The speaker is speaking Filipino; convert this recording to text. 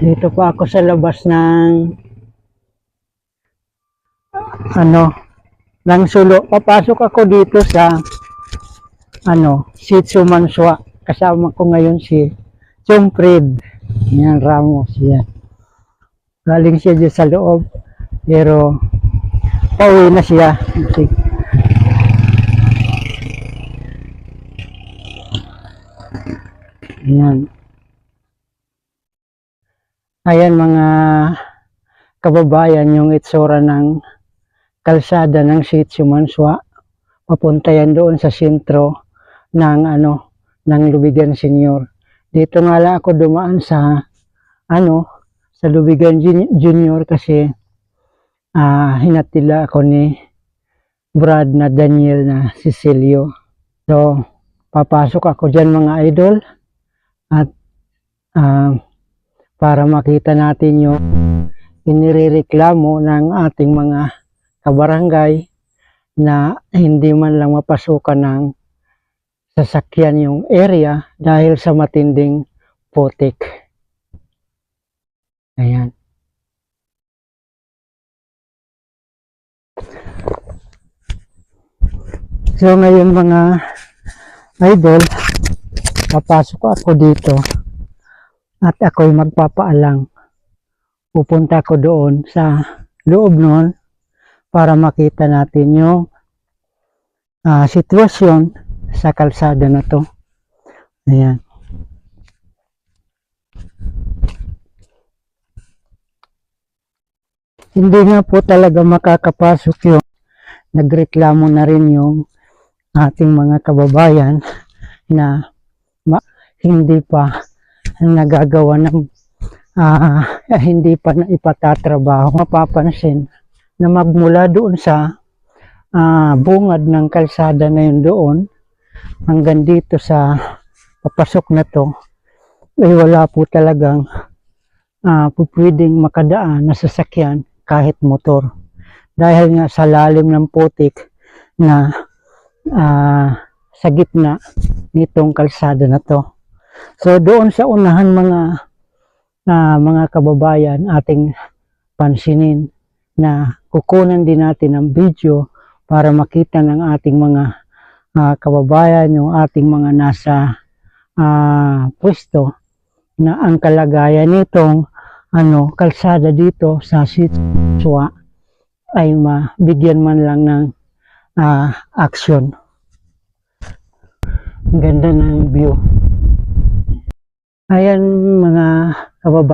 Dito pa ako sa labas ng ng Sulo. Papasok ako dito sa Sitio Manswa. Kasama ko ngayon si Chongfred. Yan, Ramos. Yan. Galing siya dyan sa loob. Pero pauwi na siya. Yan. Ayan mga kababayan, yung itsura ng kalsada ng Sitio Manswa. Papunta yan doon sa sentro ng ng Lubigan Senior. Dito nga lang ako dumaan sa sa Lubigan Junior kasi hinatila ako ni Brad na Daniel na Cecilio. So papasok ako dyan mga idol at para makita natin yung inirereklamo ng ating mga kabarangay na hindi man lang mapasukan ng sasakyan yung area dahil sa matinding putik. Ayan. So ngayon mga idol, papasok ako dito at ako'y magpapaalang. Pupunta ko doon sa loob noon para makita natin yung sitwasyon sa kalsada na to. Ayan. Hindi nga po talaga makakapasok yung nagreklamo na rin yung ating mga kababayan na hindi pa nagagawa ng hindi pa na ipatatrabaho. Mapapansin na magmula doon sa bungad ng kalsada na yun doon hanggang dito sa papasok na to ay wala po talagang pwedeng makadaan na sasakyan kahit motor dahil nga sa lalim ng putik na sa gitna nitong kalsada na to. So doon sa unahan mga kababayan, ating pansinin na kukunan din natin ang video para makita ng ating mga kababayan, yung ating mga nasa pwesto na ang kalagayan nitong kalsada dito sa Sitio ay mabigyan man lang ng action. Ganda ng view. Ayan mga kababayan.